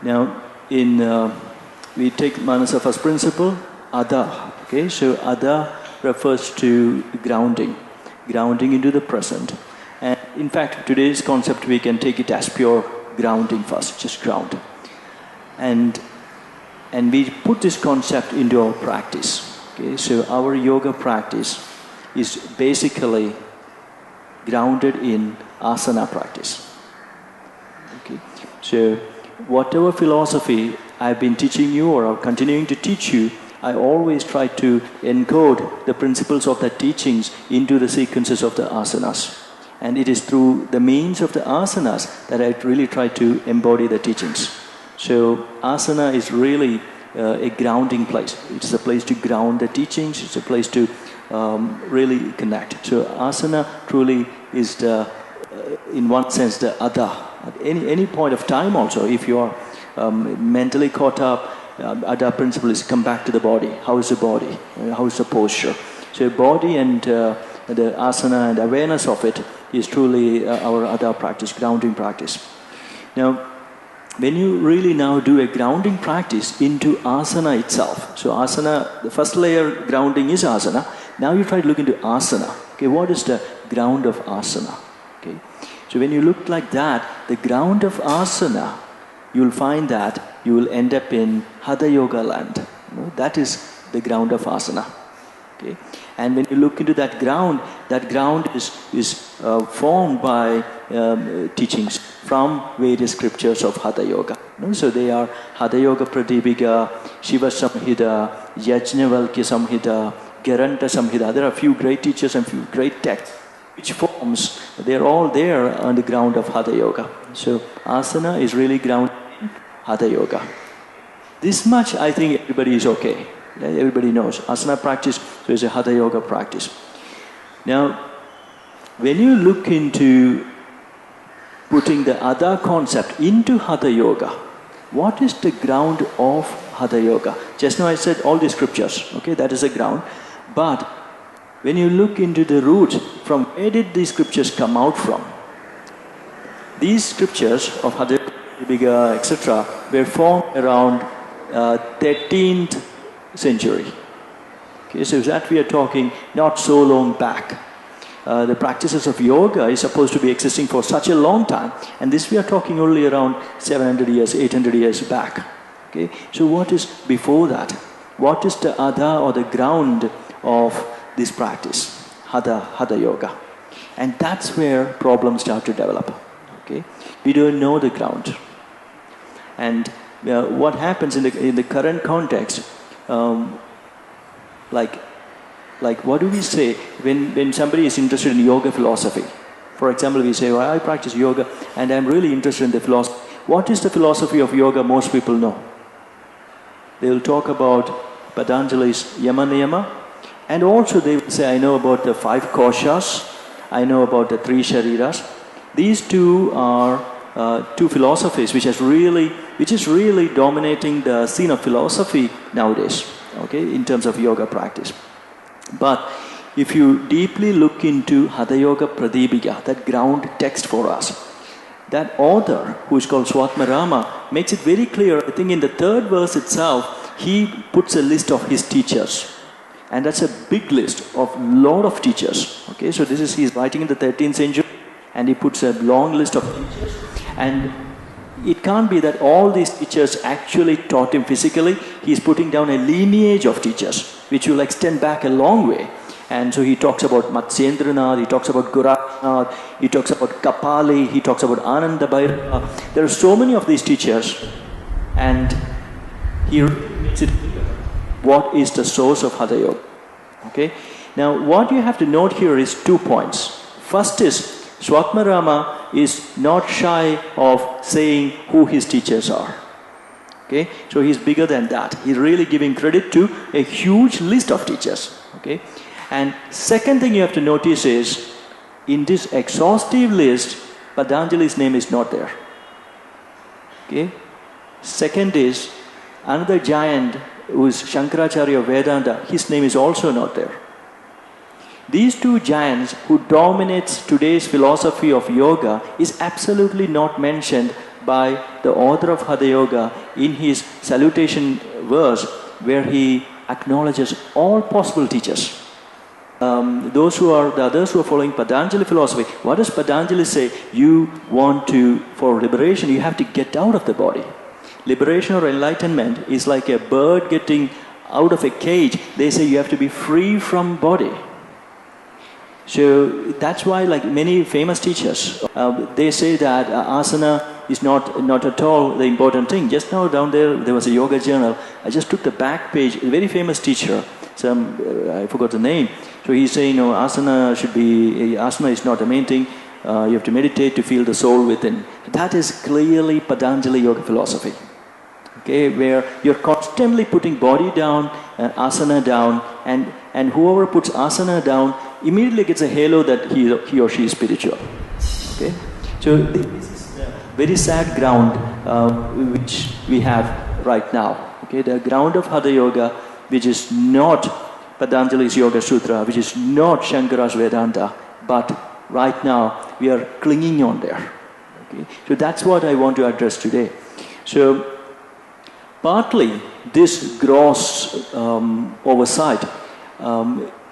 Now, we take Manasa first principle, atha. Okay, so atha refers to grounding into the present. And in fact, today's concept we can take it as pure grounding first, just ground. And we put this concept into our practice. Okay, so our yoga practice is basically grounded in asana practice. Okay, so whatever philosophy I've been teaching you or I'm continuing to teach you, I always try to encode the principles of the teachings into the sequences of the asanas. And it is through the means of the asanas that I really try to embody the teachings. So asana is really a grounding place. It's a place to ground the teachings. It's a place to really connect. So asana truly is the, in one sense, the atha. At any point of time also, if you are mentally caught up, atha principle is come back to the body. How is the body? How is the posture? So body and the asana and awareness of it is truly our atha practice, grounding practice. Now, when you really now do a grounding practice into asana itself, so asana, the first layer grounding is asana. Now you try to look into asana. Okay, what is the ground of asana? Okay, so when you look like that, the ground of asana, you will find that you will end up in Hatha Yoga land. That is the ground of asana. Okay, and when you look into that ground is formed by teachings from various scriptures of Hatha Yoga. So they are Hatha Yoga Pradipika, Shiva Samhita, Yajnavalkya Samhita, Garanta Samhita. There are a few great teachers and few great texts which forms, they're all there on the ground of Hatha Yoga. So asana is really grounded in Hatha Yoga. This much I think everybody is okay. Everybody knows. Asana practice, so it's a Hatha Yoga practice. Now, when you look into putting the atha concept into Hatha Yoga, what is the ground of Hatha Yoga? Just now I said all the scriptures, okay, that is the ground. But when you look into the root, from where did these scriptures come out from? These scriptures of Hatha Yoga, etc., were formed around 13th century. Okay, so that we are talking not so long back. The practices of yoga is supposed to be existing for such a long time, and this we are talking only around 700 years, 800 years back. Okay, so what is before that? What is the atha or the ground of this practice, Hatha Yoga? And that's where problems start to develop. Okay, we don't know the ground, and what happens in the current context, like what do we say when somebody is interested in yoga philosophy? For example, we say, well, I practice yoga and I'm really interested in the philosophy. What is the philosophy of yoga most people know? They will talk about Patanjali's Yama Niyama, and also they will say, I know about the 5 koshas, I know about the 3 shariras. These two are 2 philosophies which is really dominating the scene of philosophy nowadays, okay, in terms of yoga practice. But if you deeply look into Hatha Yoga Pradipika, that ground text for us, that author, who is called Swatmarama, makes it very clear. I think in the 3rd verse itself, he puts a list of his teachers. And that's a big list of a lot of teachers. Okay, so he's writing in the 13th century, and he puts a long list of teachers. And it can't be that all these teachers actually taught him physically. He's putting down a lineage of teachers, which will extend back a long way. And so he talks about Matsyendranath, he talks about Guranath, he talks about Kapali, he talks about Ananda Bhairava. There are so many of these teachers, and he makes it clear what is the source of Hatha Yoga. Okay? Now, what you have to note here is 2 points. First is, Swatmarama is not shy of saying who his teachers are. Okay? So he's bigger than that. He's really giving credit to a huge list of teachers. Okay? And second thing you have to notice is, in this exhaustive list, Patanjali's name is not there. Okay? Second is, another giant who is Shankaracharya of Vedanta, his name is also not there. These 2 giants who dominates today's philosophy of yoga is absolutely not mentioned by the author of Hatha Yoga in his salutation verse, where he acknowledges all possible teachers. The others who are following Patanjali philosophy, what does Patanjali say? You want to, for liberation, you have to get out of the body. Liberation or enlightenment is like a bird getting out of a cage. They say you have to be free from body. So that's why, like many famous teachers, they say that asana is not at all the important thing. Just now down there was a yoga journal. I just took the back page. A very famous teacher, I forgot the name. So he's saying, no, asana is not the main thing. You have to meditate to feel the soul within. That is clearly Patanjali yoga philosophy. Okay, where you're constantly putting body down, asana down, and whoever puts asana down immediately gets a halo that he or she is spiritual. Okay, so this is a very sad ground which we have right now. Okay, the ground of Hatha Yoga, which is not Patanjali's Yoga Sutra, which is not Shankara's Vedanta, but right now we are clinging on there. Okay, so that's what I want to address today. So partly this gross oversight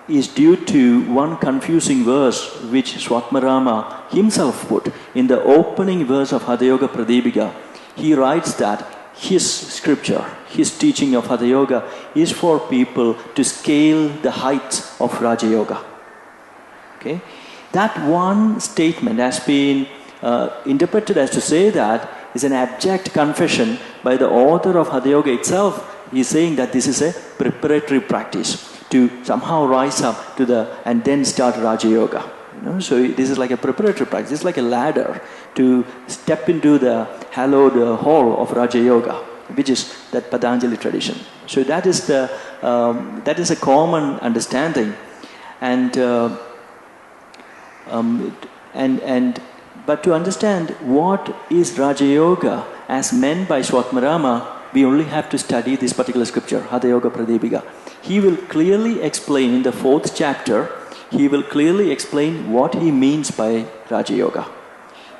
is due to one confusing verse which Swatmarama himself put in the opening verse of Hatha Yoga Pradipika. He writes that his scripture, his teaching of Hatha Yoga is for people to scale the heights of Raja Yoga. Okay? That one statement has been interpreted as to say that is an abject confession by the author of Hatha Yoga itself. He is saying that this is a preparatory practice to somehow rise up to and then start Raja Yoga. So this is like a preparatory practice. It's like a ladder to step into the hallowed hall of Raja Yoga, which is that Patanjali tradition. So that is a common understanding, but to understand what is Raja Yoga as meant by Swatmarama, we only have to study this particular scripture, Hatha Yoga Pradipika. He will clearly explain in the 4th chapter, he will clearly explain what he means by Raja Yoga.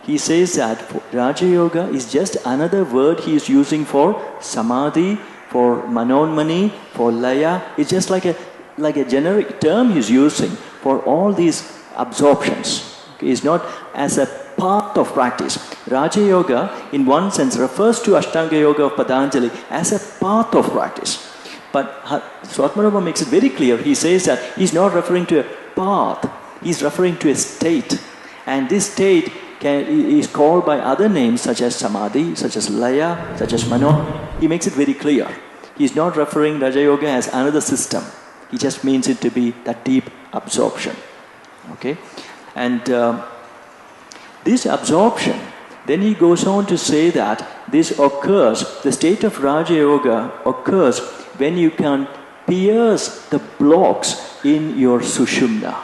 He says that Raja Yoga is just another word he is using for samadhi, for manonmani, for laya. It's just like a generic term he's using for all these absorptions. Okay, it's not as a part of practice. Raja Yoga, in one sense, refers to Ashtanga Yoga of Patanjali as a part of practice. But Swatmarama makes it very clear. He says that he's not referring to a path, he's referring to a state. And this state is called by other names such as samadhi, such as laya, such as manon. He makes it very clear. He's not referring Raja Yoga as another system. He just means it to be that deep absorption. Okay? And this absorption, then he goes on to say that this occurs, the state of Raja Yoga occurs when you can pierce the blocks in your sushumna.